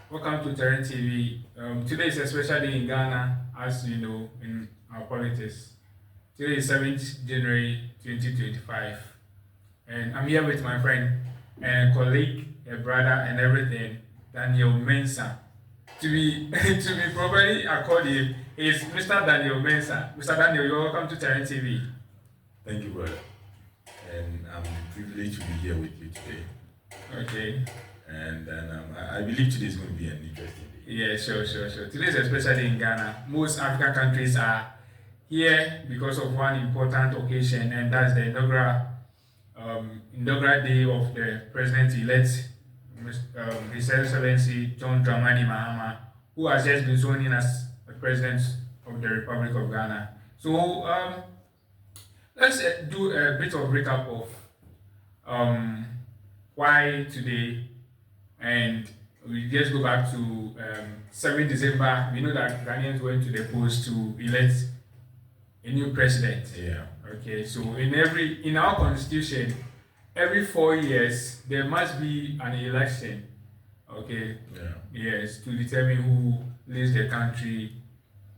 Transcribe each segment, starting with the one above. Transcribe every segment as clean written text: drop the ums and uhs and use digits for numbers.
Welcome to Terran TV. Today is a special day in Ghana, as you know, in our politics. Today is 7th January 2025, and I'm here with my friend and colleague, a brother, and everything, Daniel Mensah. To be to be properly accorded, is Mr. Daniel Mensah. Mr. Daniel, you're welcome to Terran TV. Thank you, brother. And I'm privileged to be here with you today. Okay. And I believe today is going to be an interesting day. Yeah, sure. Today is especially in Ghana. Most African countries are here because of one important occasion, and that's the inaugural day of the president-elect, His Excellency John Dramani Mahama, who has just been sworn in as the president of the Republic of Ghana. So let's do a bit of recap of why today, and we just go back to 7 December. We know that Ghanaians went to the polls to elect a new president. Yeah. Okay, so in our constitution, every 4 years there must be an election. Okay. Yeah. Yes, to determine who leads the country,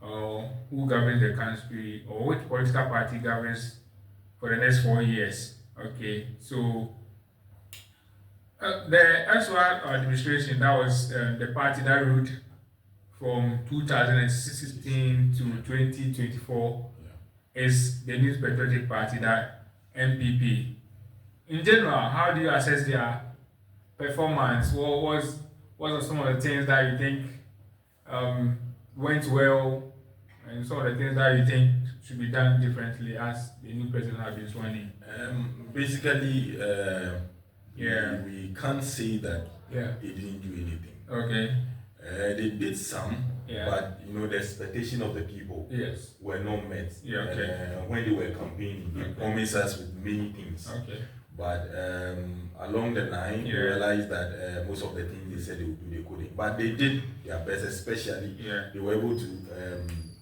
or who governs the country, or which political party governs for the next 4 years. Okay, so the actual administration, that was the party that ruled from 2016 to 2024, is the New Patriotic Party, that NPP. In general, how do you assess their performance? What are some of the things that you think went well, and some of the things that you think should be done differently as the new president has been sworn in? Basically, Yeah. we can't say that Yeah. they didn't do anything. Okay. They did some, Yeah. but the expectation of the people Yes. were not met. Yeah, okay. When they were campaigning, they Okay. promised us with many things. Okay. But along the line, Yeah. we realized that most of the things they said they would do, they couldn't. But they did their best, especially Yeah. they were able to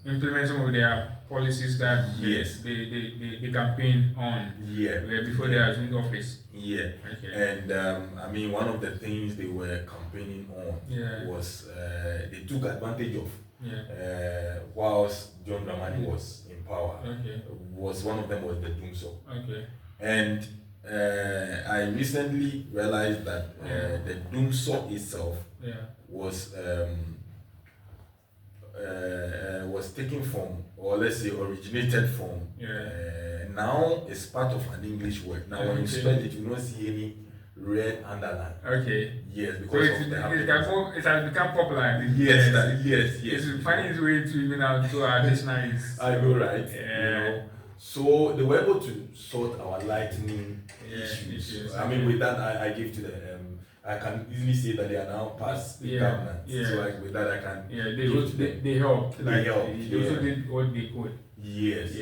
Implement some of their policies that Yes. they campaign on before they assumed office. Yeah. Okay. And one of the things they were campaigning on was they took advantage of whilst John Dramani was in power. Okay. Was one of them was the Doomsor. Okay. And I recently realized that the Doomsor itself was taken from, or let's say originated from, now it's part of an English word. Now when you spell it, you don't see any red underline. Okay. Yes, So because of it has become popular. Yes. It's finding its way to even out to our dictionaries. I know, right? Yeah. So they were able to sort our lightning issues. With that, I give to them. I can easily say that they are now past the government. So with that, I can. Yeah, they helped. They helped. They also did what they could. Yes.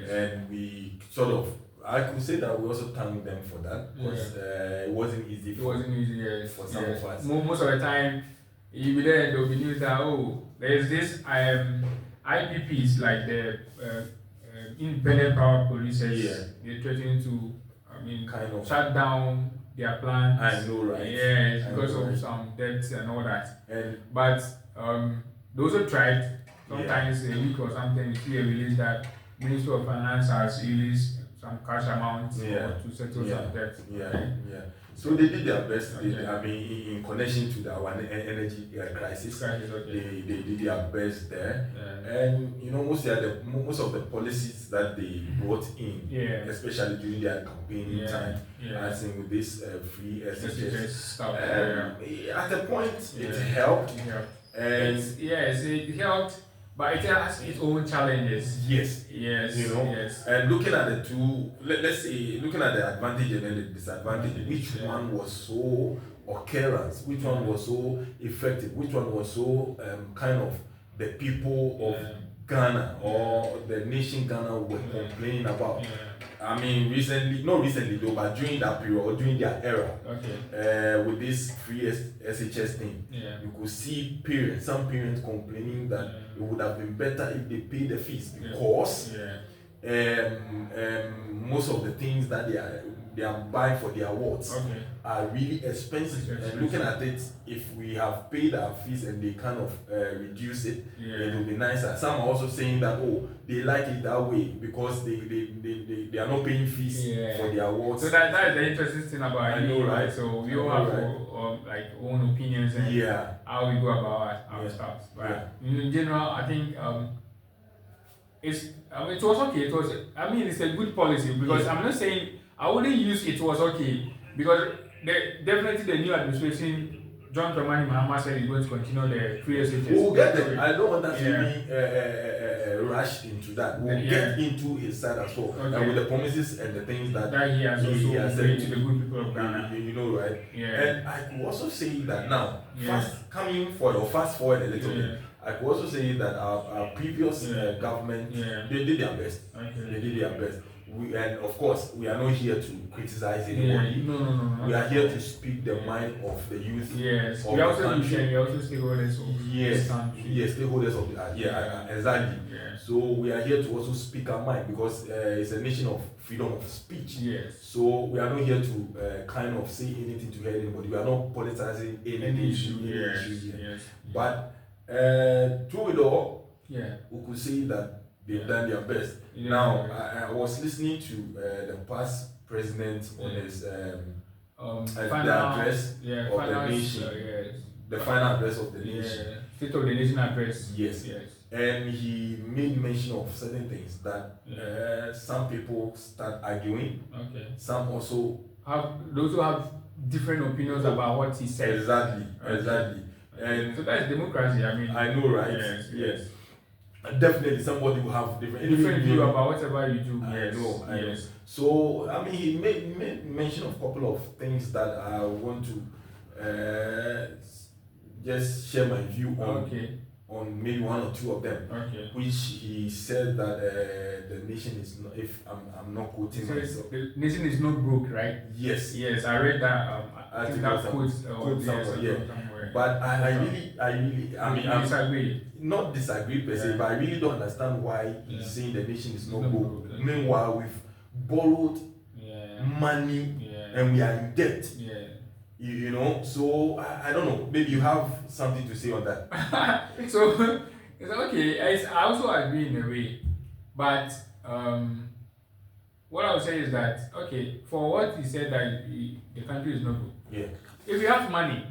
And we sort of, I could say that we also thank them for that, because it wasn't easy. It wasn't easy for some of us. Most of the time, you'll be there, there'll be news that there's this IPPs, like the independent power producers. They're threatening to kind of shut down their plants. I know, right? Yes, because of some debts and all that. But they also tried. Sometimes a week or something, you see a release that Ministry of Finance has released some cash amounts to settle some debts. So they did their best. In connection to our energy crisis, they did their best there. And most of the policies that they brought in, especially during their campaigning time, as in with this free SHS stuff. At a point, it helped. It helped. But it has its own challenges. Yes. And looking at the two, let's say, looking at the advantage and then the disadvantage, which one was so occurrence, which one was so effective, which one was so kind of the people of Ghana or the nation Ghana were complaining about. Not recently though, but during that period or during their era, with this free SHS thing, you could see some parents complaining that it would have been better if they paid the fees, because most of the things that they are buying for their awards are really expensive. And looking at it, if we have paid our fees and they kind of reduce it, it will be nicer. Some are also saying that they like it that way because they are not paying fees for their awards. So that is the interesting thing about it. Right? So we all have like own opinions and how we go about our stuff. But in general, I think it was okay. It's a good policy because I'm not saying I wouldn't use it was okay because definitely the new administration, John Dramani Mahama said he's going to continue the 3 years. We'll get there. I don't want us to be rushed into that. We'll get into his side as well. And with the promises and the things that he has said to the good people of Ghana. Right? Yeah. And I could also say that now, fast forward a little bit. I could also say that our previous government, they did their best. They did their best. And of course, we are not here to criticize anybody. No. We are here to speak the mind of the youth. Yes. Of we also stakeholders of this country. Yes, stakeholders of the exactly. Yeah. So we are here to also speak our mind because it's a nation of freedom of speech. Yes. So we are not here to kind of say anything to hurt anybody. We are not politicizing any issue. Yes. But through it all, we could say that they've done their best. Now, I was listening to the past president on his final address of the nation. The final address of the nation. State of the Nation address. Yes. And he made mention of certain things that some people start arguing. Some also have different opinions about what he said. Exactly. And so that's democracy. I know, right? Yes. Definitely, somebody will have different view about whatever you do. I know. So, he made mention of a couple of things that I want to just share my view on maybe one or two of them. Which he said that the nation is not, if I'm not quoting myself. The nation is not broke, right? Yes, I read that. I think that quote somewhere. But I really, disagree. Not disagree per se, but I really don't understand why he's saying the nation is not broke. Meanwhile, we've borrowed money and we are in debt. You know, so I don't know. Maybe you have something to say on that. So it's okay. I also agree in a way, but what I would say is that for what he said that the country is not broke. If you have money,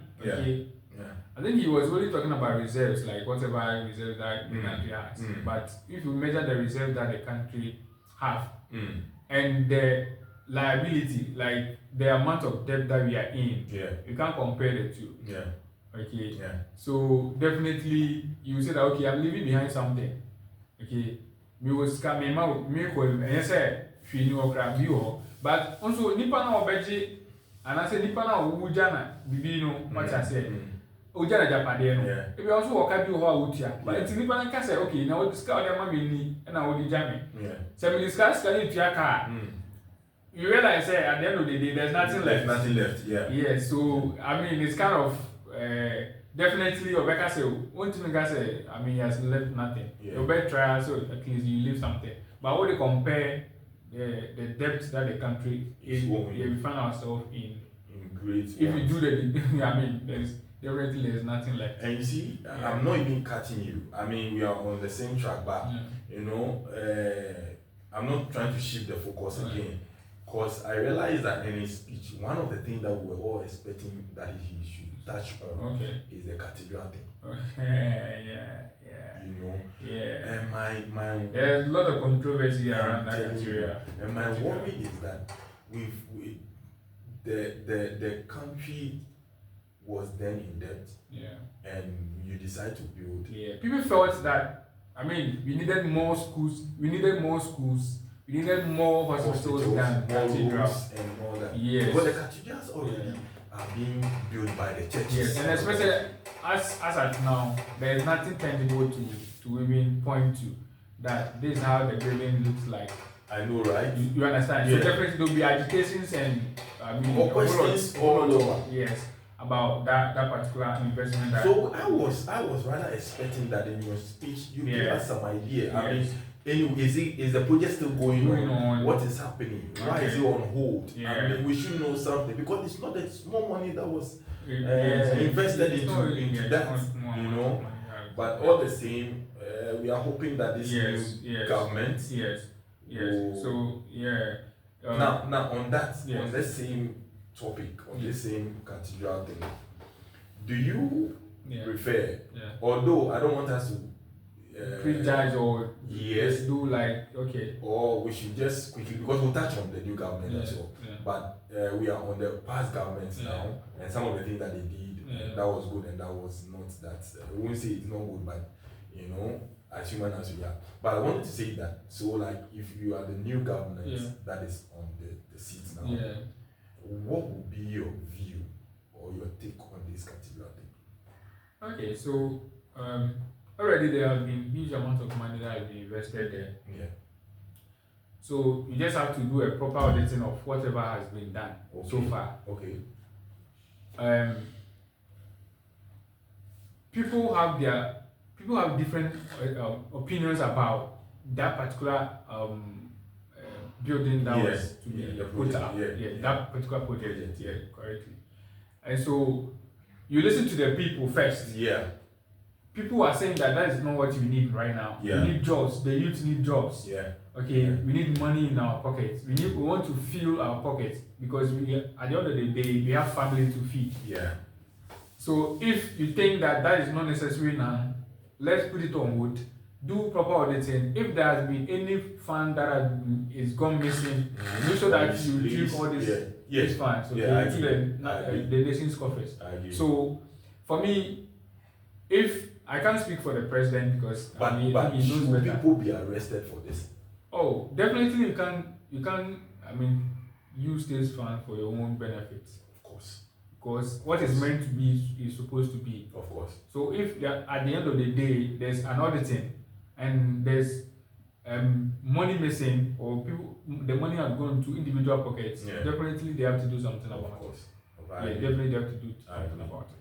I think he was only talking about reserves, like whatever reserves that the country has. But if you measure the reserves that the country have and the liability, like the amount of debt that we are in, you can't compare the two. So definitely you say that I'm leaving behind something. Me was coming out, me and I said, but also nipa na obeji and I say nipa na owujana bibi no what I say. Ojana Japade no. If you also work out do how utia. But it's nipa na ka say now we discuss the mama ni and I will jam me. So we discuss can you car. You realize at the end of the day there's nothing left. Nothing left, Yeah, so it's kind of definitely Obeka say one thing I say, he has left nothing. You better try so at least you leave something. But when you compare the debt that the country we find ourselves in great. If you do there's nothing left. And you see, I'm not even cutting you. We are on the same track, but I'm not trying to shift the focus again. Because I realized that in his speech, one of the things that we were all expecting that he should touch on is the cathedral thing. And my there's a lot of controversy around that cathedral. And my worry is that the country was then in debt. And you decide to build. People felt that we needed more schools. We needed more hospitals than cathedrals and all that. But the cathedrals already are being built by the churches. And especially as at now, there is nothing tangible to even point to that this is how the building looks like. I know, right? You understand? So definitely there will be agitations and questions all over. Yes, about that particular investment. So I was rather expecting that in your speech you give us some idea. Anyway, is the project still going on? What is happening? Why is it on hold? Yeah. I mean, we should know something because it's not that small money that was invested into that, you know. But all the same, we are hoping that this new government. So now on that, on the same topic, on the same cathedral thing, do you prefer? Although I don't want us to prejudge or do like or we should just quickly, because we'll touch on the new government as well. But we are on the past governments now, and some of the things that they did that was good and that was not that. We won't say it's not good, but you know, as human as we are. But I wanted to say that, so like if you are the new government that is on the seats now, what would be your view or your take on this cathedral thing? Okay, so already there have been huge amounts of money that has been invested there. Yeah. So you just have to do a proper auditing of whatever has been done so far. Okay. People have different opinions about that particular building that was to be put up. That particular project. Correctly. And so you listen to the people first. People are saying that is not what we need right now. We need jobs. The youth need jobs. We need money in our pockets. We want to fill our pockets because at the end of the day we have family to feed. So if you think that is not necessary now, let's put it on wood. Do proper auditing. If there has been any fund that is gone missing, make sure that you give all these funds to the nation's coffers. So for me, if I can't speak for the president because but he knows better. People be arrested for this? Oh, definitely you can use this fund for your own benefits. Of course. Because what is meant to be is supposed to be. Of course. So if at the end of the day there's an auditing and there's money missing or the money has gone to individual pockets, definitely they have to do something about it. Definitely they have to do something about it.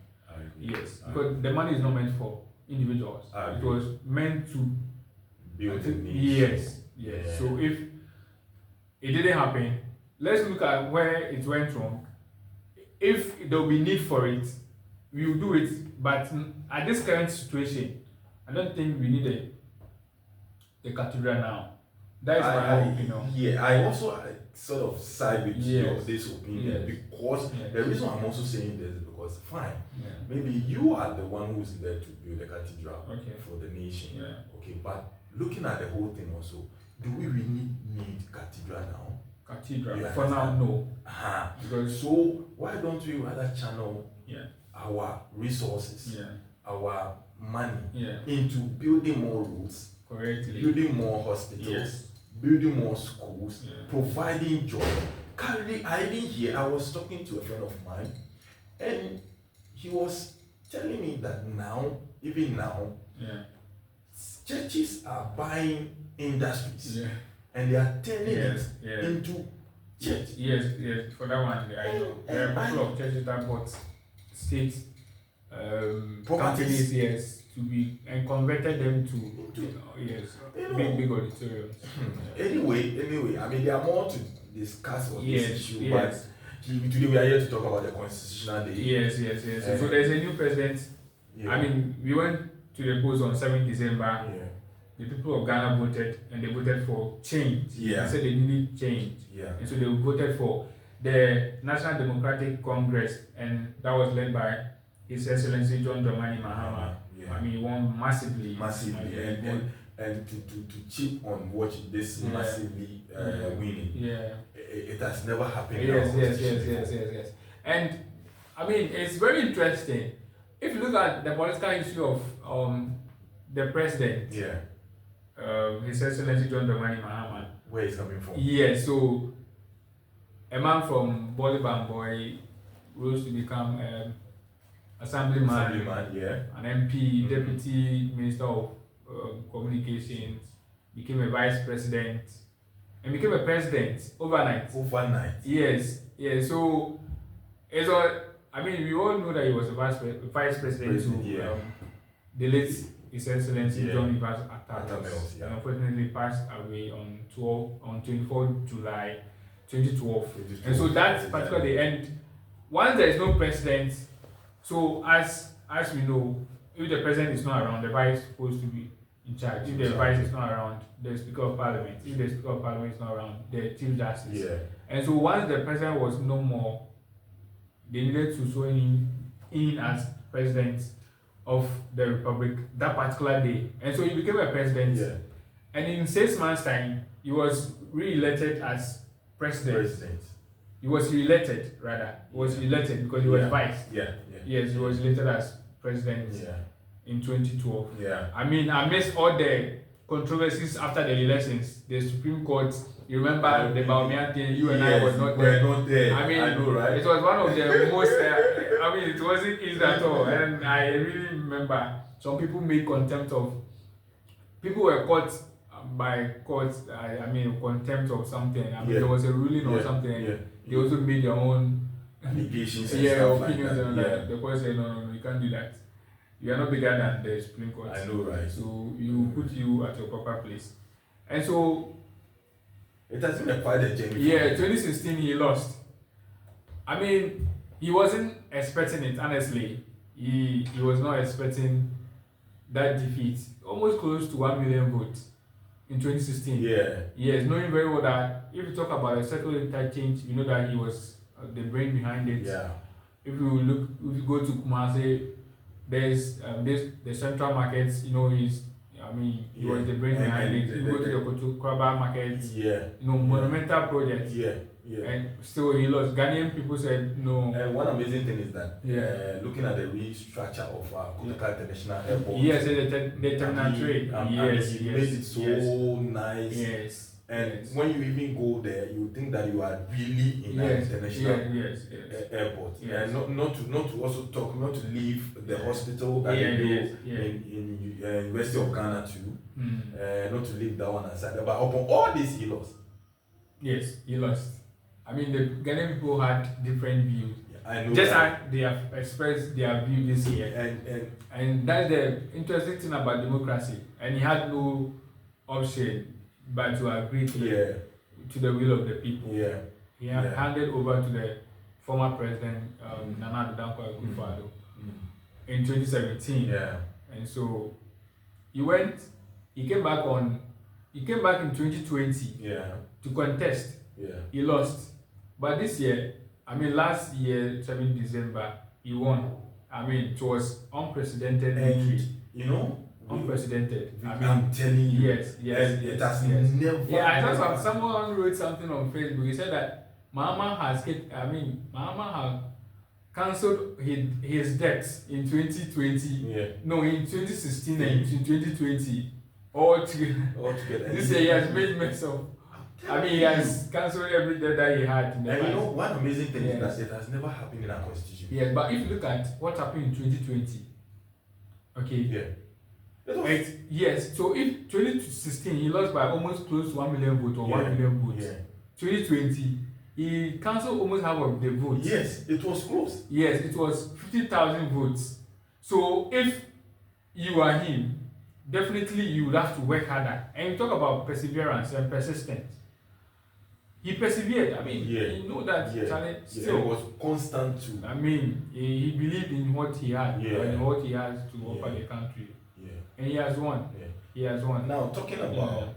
Yes, because the money is not meant for individuals. It was meant to build a nation. Yes. So if it didn't happen, let's look at where it went wrong. If there will be need for it, we will do it. But at this current situation, I don't think we need the cathedral now. That is my opinion. I also sort of side with this opinion because the reason I'm also saying this is because maybe you are the one who's there to build a cathedral for the nation. But looking at the whole thing also, do we really need cathedral now? For now, no. Because so why don't we rather channel our resources, our money into building more roads, building more hospitals, building more schools, providing jobs. Currently, I was talking to a friend of mine, and he was telling me that even now, churches are buying industries and they are turning it into church. Yes, for that one, I know. There are a couple of churches that bought state companies, to be and converted them to big auditoriums. Anyway, I mean there are more to discuss on this issue, but today we are here to talk about the constitutional day. Yes. So there's a new president. I mean, we went to the polls on 7th December. The people of Ghana voted, and they voted for change. They said they needed change. And so they voted for the National Democratic Congress, and that was led by His Excellency John Dramani Mahama. I mean, he won massively. And to chip on what this massively winning. It has never happened. Yes. And I mean, it's very interesting. If you look at the political history of the president, His Excellency John Dramani Mahama, where he's coming from. So a man from Boli Bamboy rose to become assemblyman, an MP, deputy minister of communications, became a vice president, and became a president overnight. Yes. So it's all. I mean, we all know that he was a vice president to the late His Excellency Yeah. John Evans Atta Atta Mills, yeah. and unfortunately passed away on 24 July 2012. And so that particular day, and once there is no president, so as we know, if the president is not around, the vice is supposed to be in charge. If the vice is not around, the Speaker of Parliament. If the Speaker of Parliament is not around, the Chief Justice. Yeah. And so once the president was no more, they needed to swear him in as president of the Republic that particular day. And so he became a president. Yeah. And in 6 months' time, he was re-elected as president. He was re-elected, rather. He was re-elected because he was vice. Yeah. Yes, he was elected as president in 2012. Yeah. I mean, amidst all the controversies after the elections, the Supreme Court, you remember the Bawumia thing, you and I was not there. Not there. I mean, I know, right? It was one of the most, I mean, it wasn't easy at all. And I really remember some people made contempt of, people were caught by courts, I mean, contempt of something. I mean, there was a ruling or something, and they also made their own allegations opinions like that. and that. The court said, no, you can't do that. You are not bigger than the Supreme Court. I know, right? So you put you at your proper place. And so it has been quite a journey. Yeah, 2016 he lost. I mean, he wasn't expecting it, honestly. He was not expecting that defeat. Almost close to 1 million votes in 2016. Yeah. Yes, knowing very well that if you talk about a circular interchange, you know that he was the brain behind it. Yeah. If you go to Kumasi, there's the central markets, you know, he was the brain behind it. You go to the Kwaba market, monumental projects. Yeah. And still he lost. Ghanaian people said no. And one amazing thing is that looking at the restructure of Kotoka International Airport. Yes, the terminal trade. Yes, he made it so nice. Yes. And when you even go there, you think that you are really in an international airport. Yes. And not to also talk, not to leave the hospital that in University of Ghana too. Not to leave that one aside. But upon all this, he lost. Yes, he lost. I mean, the Ghanaian people had different views. I know. Just as they have expressed their view this year. And that's the interesting thing about democracy. And he had no option but to agree to the will of the people. Yeah. He handed over to the former president, Nana Addo Dankwa Akufo-Addo, in 2017. Yeah. And so he came back in 2020 to contest. Yeah. He lost. But this year, last year, 7 December, he won. It was unprecedented victory. Unprecedented. I'm telling you. Yes. It has never. Yeah, I thought someone wrote something on Facebook. He said that Mahama has cancelled his debts in 2020. No, in 2016 and in 2020. All together. This year he has made mess up. He has cancelled every debt that he had in the past. And one amazing thing is that it has never happened in our constitution. Yes, but if you look at what happened in 2020, okay. Yeah. Yes, so if 2016 he lost by almost close to 1 million votes or 1 million votes. 2020 he cancelled almost half of the votes. Yes, it was close. Yes, it was 50,000 votes. So if you are him, definitely you would have to work harder. And you talk about perseverance and persistence. He persevered. You know that challenge still. It was constant too. He believed in what he had and what he has to offer the country. And he has won. He has won. Now talking about